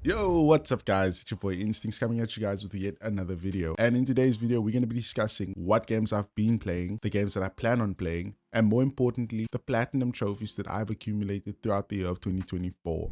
Yo, what's up guys? It's your boy Instincts coming at you guys with yet another video. And in today's video, we're going to be discussing what games I've been playing, the games that I plan on playing, and more importantly, the platinum trophies that I've accumulated throughout the year of 2024.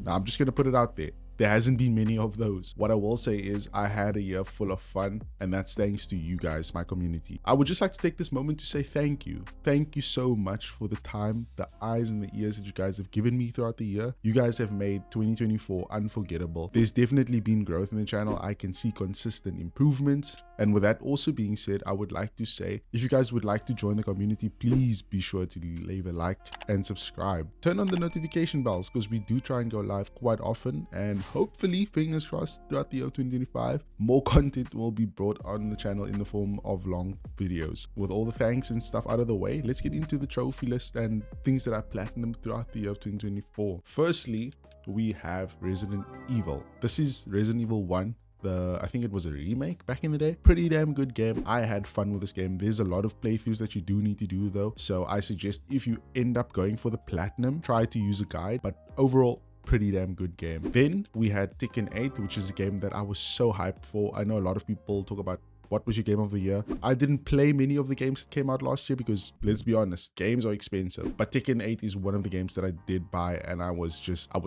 Now, I'm just going to put it out there. There hasn't been many of those. What I will say is I had a year full of fun, and that's thanks to you guys, my community. I would just like to take this moment to say thank you. Thank you so much for the time, the eyes and the ears that you guys have given me throughout the year. You guys have made 2024 unforgettable. There's definitely been growth in the channel. I can see consistent improvements. And with that also being said, I would like to say, if you guys would like to join the community, please be sure to leave a like and subscribe. Turn on the notification bells because we do try and go live quite often, and hopefully, fingers crossed, throughout the year of 2025, more content will be brought on the channel in the form of long videos. With all the thanks and stuff out of the way, let's get into the trophy list and things that I platinumed throughout the year of 2024. Firstly, we have Resident Evil. This is Resident Evil 1. I think it was a remake back in the day. Pretty damn good game. I had fun with this game. There's a lot of playthroughs that you do need to do though. So I suggest if you end up going for the platinum, try to use a guide. But overall, pretty damn good game. Then we had Tekken 8, which is a game that I was so hyped for. I know a lot of people talk about what was your game of the year. I didn't play many of the games that came out last year because, let's be honest, games are expensive. But Tekken 8 is one of the games that I did buy, and I was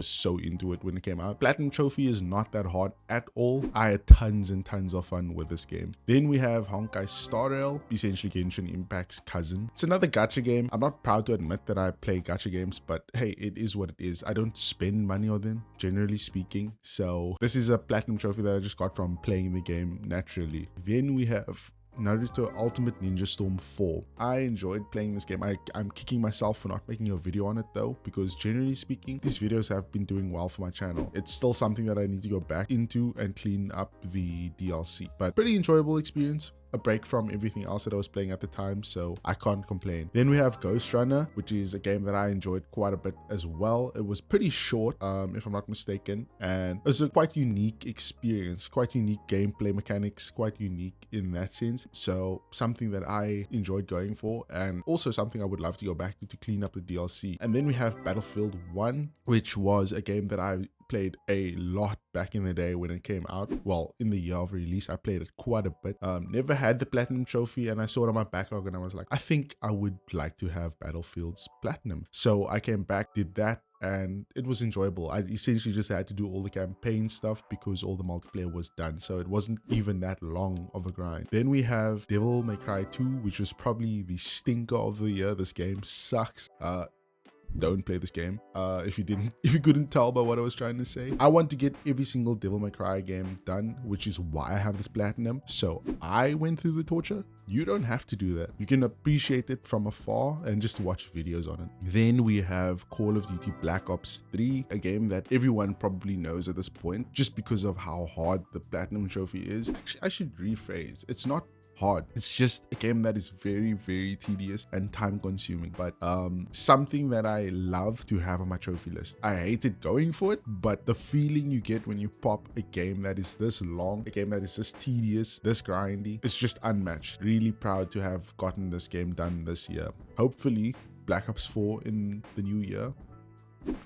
so into it when it came out. Platinum Trophy is not that hard at all. I had tons and tons of fun with this game. Then we have Honkai Star Rail, essentially Genshin Impact's cousin. It's another gacha game. I'm not proud to admit that I play gacha games, but hey, it is what it is. I don't spend money on them, generally speaking. So this is a Platinum Trophy that I just got from playing the game naturally. Then we have Naruto Ultimate Ninja Storm 4. I enjoyed playing this game. I'm kicking myself for not making a video on it though, because generally speaking, these videos have been doing well for my channel. It's still something that I need to go back into and clean up the DLC, but pretty enjoyable experience. A break from everything else that I was playing at the time, so I can't complain. Then we have Ghost Runner, which is a game that I enjoyed quite a bit as well. It was pretty short, if I'm not mistaken, and it was a quite unique experience, quite unique gameplay mechanics, quite unique in that sense. So something that I enjoyed going for, and also something I would love to go back to clean up the DLC. And then we have Battlefield 1, which was a game that I played a lot back in the day when it came out. Well, in the year of release, I played it quite a bit. Never had the platinum trophy, and I saw it on my backlog and I was like, I think I would like to have Battlefield's platinum. So I came back, did that, and it was enjoyable. I essentially just had to do all the campaign stuff because all the multiplayer was done, so it wasn't even that long of a grind. Then we have Devil May Cry 2, which was probably the stinker of the year. This game sucks. Don't play this game if you couldn't tell by what I was trying to say. I want to get every single Devil May Cry game done, which is why I have this platinum. So I went through the torture. You don't have to do that. You can appreciate it from afar and just watch videos on it. Then we have Call of Duty Black Ops 3, a game that everyone probably knows at this point just because of how hard the platinum trophy is. Actually, I should rephrase. It's not hard. It's just a game that is very, very tedious and time consuming, but something that I love to have on my trophy list. I hated going for it, but the feeling you get when you pop a game that is this long, a game that is this tedious, this grindy, it's just unmatched. Really proud to have gotten this game done this year. Hopefully Black Ops 4 in the new year,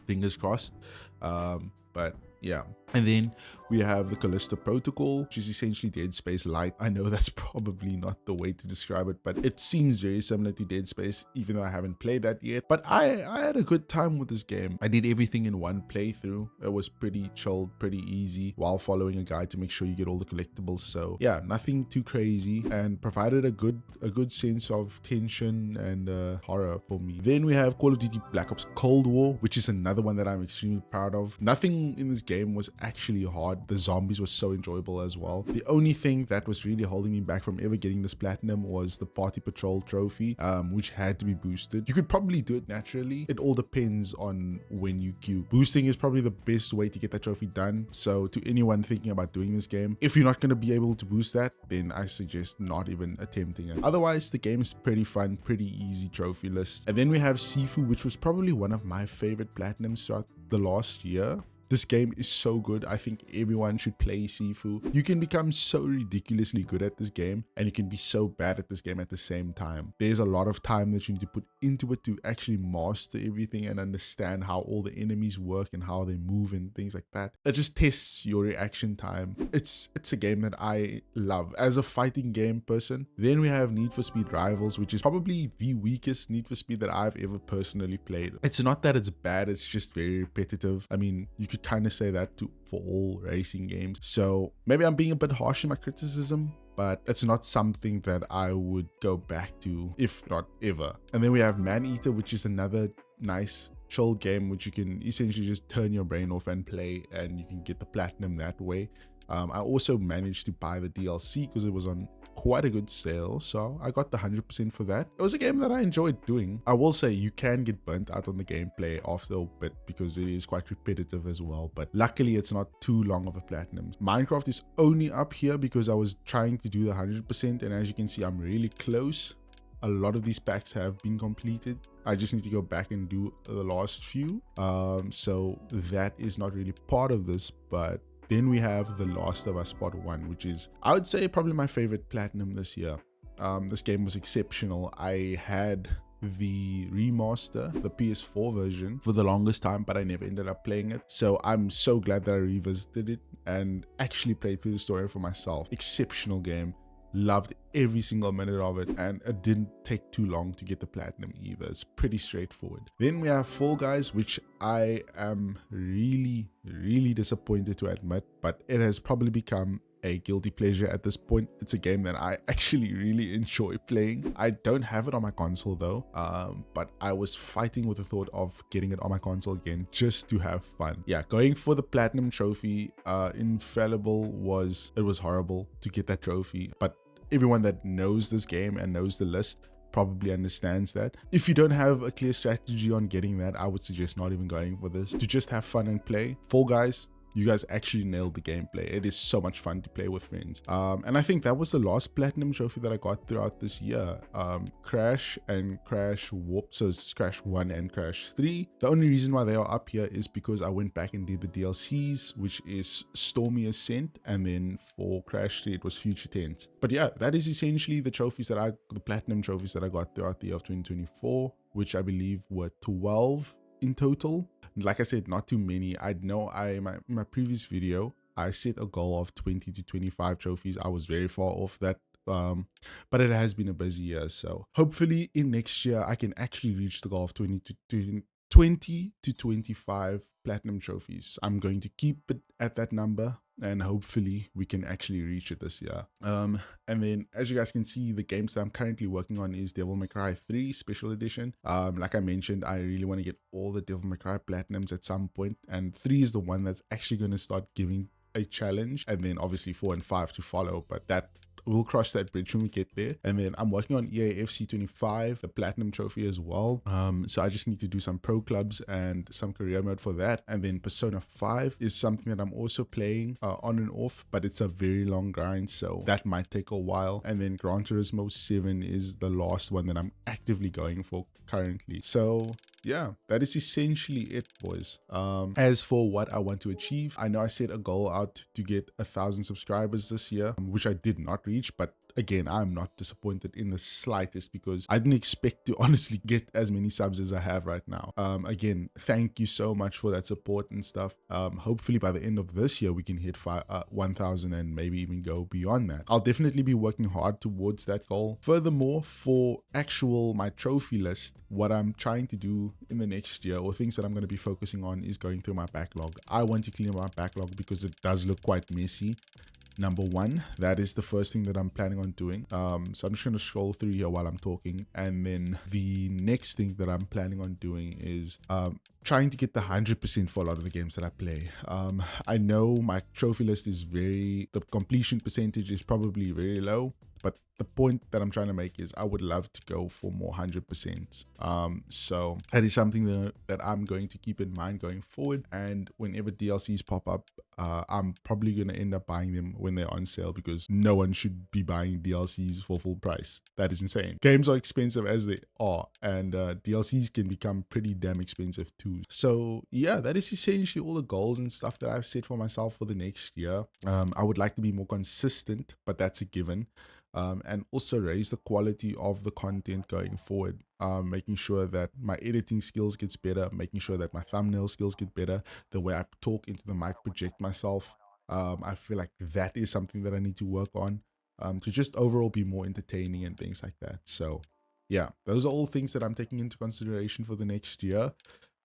fingers crossed. But yeah. And then we have the Callisto Protocol, which is essentially Dead Space Light. I know that's probably not the way to describe it, but it seems very similar to Dead Space, even though I haven't played that yet. But I had a good time with this game. I did everything in one playthrough. It was pretty chilled, pretty easy, while following a guide to make sure you get all the collectibles. So yeah, nothing too crazy, and provided a good sense of tension and horror for me. Then we have Call of Duty Black Ops Cold War, which is another one that I'm extremely proud of. Nothing in this game was actually hard. The zombies were so enjoyable as well. The only thing that was really holding me back from ever getting this platinum was the Party Patrol trophy, which had to be boosted. You could probably do it naturally. It all depends on when you queue. Boosting is probably the best way to get that trophy done. So to anyone thinking about doing this game, if you're not going to be able to boost that, then I suggest not even attempting it. Otherwise, the game is pretty fun, pretty easy trophy list. And then we have Sifu, which was probably one of my favorite platinums throughout the last year. This game is so good. I think everyone should play Sifu. You can become so ridiculously good at this game, and you can be so bad at this game at the same time. There's a lot of time that you need to put into it to actually master everything and understand how all the enemies work and how they move and things like that. It just tests your reaction time. It's a game that I love as a fighting game person. Then we have Need for Speed Rivals, which is probably the weakest Need for Speed that I've ever personally played. It's not that it's bad, it's just very repetitive. I mean, you could kind of say that for all racing games. So maybe I'm being a bit harsh in my criticism, but it's not something that I would go back to, if not ever. And then we have Man Eater, which is another nice chill game which you can essentially just turn your brain off and play, and you can get the platinum that way. I also managed to buy the DLC because it was on quite a good sale, so I got the 100% for that. It was a game that I enjoyed doing. I will say you can get burnt out on the gameplay after a bit because it is quite repetitive as well, but luckily it's not too long of a platinum. Minecraft is only up here because I was trying to do the 100%, and as you can see, I'm really close. A lot of these packs have been completed. I just need to go back and do the last few. So that is not really part of this, but then we have The Last of Us Part 1, which is, I would say, probably my favorite platinum this year. This game was exceptional. I had the remaster, the PS4 version, for the longest time, but I never ended up playing it. So I'm so glad that I revisited it and actually played through the story for myself. Exceptional game. Loved every single minute of it, and it didn't take too long to get the platinum either. It's pretty straightforward. Then we have Fall Guys, which I am really disappointed to admit, but it has probably become a guilty pleasure at this point. It's a game that I actually really enjoy playing. I don't have it on my console though, but I was fighting with the thought of getting it on my console again just to have fun. Yeah, going for the platinum trophy, Infallible was horrible to get that trophy, but everyone that knows this game and knows the list probably understands that. If you don't have a clear strategy on getting that, I would suggest not even going for this, to just have fun and play. Fall Guys, you guys actually nailed the gameplay. It is so much fun to play with friends. And I think that was the last platinum trophy that I got throughout this year. Crash and Crash Warp, so it's Crash 1 and Crash 3. The only reason why they are up here is because I went back and did the DLCs, which is Stormy Ascent, and then for Crash 3 it was Future Tense. But yeah, that is essentially the trophies that the platinum trophies that I got throughout the year of 2024, which I believe were 12 in total. Like I said, not too many. I know in my previous video I set a goal of 20 to 25 trophies. I was very far off that, but it has been a busy year, so hopefully in next year I can actually reach the goal of 20 to 25 platinum trophies. I'm going to keep it at that number, and hopefully we can actually reach it this year. And then as you guys can see, the games that I'm currently working on is Devil May Cry 3 Special Edition. Like I mentioned, I really want to get all the Devil May Cry platinums at some point, and 3 is the one that's actually going to start giving a challenge, and then obviously 4 and 5 to follow, but that we'll cross that bridge when we get there. And then I'm working on EAFC 25, the platinum trophy as well. So I just need to do some pro clubs and some career mode for that. And then Persona 5 is something that I'm also playing on and off, but it's a very long grind, so that might take a while. And then Gran Turismo 7 is the last one that I'm actively going for currently. So yeah, that is essentially it, boys. As for what I want to achieve, I know I set a goal out to get 1,000 subscribers this year, which I did not reach, but again, I'm not disappointed in the slightest because I didn't expect to honestly get as many subs as I have right now. Again, thank you so much for that support and stuff. Hopefully by the end of this year we can hit 1,000 and maybe even go beyond that. I'll definitely be working hard towards that goal. Furthermore, for my trophy list, what I'm trying to do in the next year, or things that I'm going to be focusing on, is going through my backlog. I want to clean up my backlog because it does look quite messy. Number one, that is the first thing that I'm planning on doing. So I'm just going to scroll through here while I'm talking. And then the next thing that I'm planning on doing is trying to get the 100% for a lot of the games that I play. I know my trophy list is the completion percentage is probably very low, But the point that I'm trying to make is I would love to go for more 100%. So that is something that I'm going to keep in mind going forward. And whenever DLCs pop up, I'm probably going to end up buying them when they're on sale, because no one should be buying DLCs for full price. That is insane. Games are expensive as they are, and DLCs can become pretty damn expensive too. So yeah, that is essentially all the goals and stuff that I've set for myself for the next year. I would like to be more consistent, but that's a given. And also raise the quality of the content going forward, making sure that my editing skills gets better, making sure that my thumbnail skills get better, the way I talk into the mic, project myself. I feel like that is something that I need to work on, to just overall be more entertaining and things like that. So yeah, those are all things that I'm taking into consideration for the next year.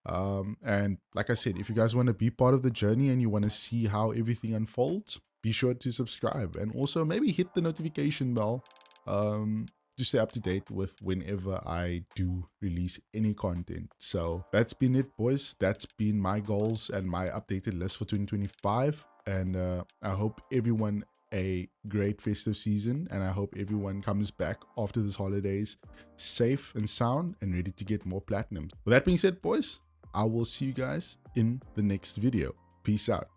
And like I said, if you guys want to be part of the journey and you want to see how everything unfolds, be sure to subscribe, and also maybe hit the notification bell to stay up to date with whenever I do release any content. So that's been it, boys. That's been my goals and my updated list for 2025. And I hope everyone a great festive season, and I hope everyone comes back after this holidays safe and sound and ready to get more platinums. With that being said, boys, I will see you guys in the next video. Peace out.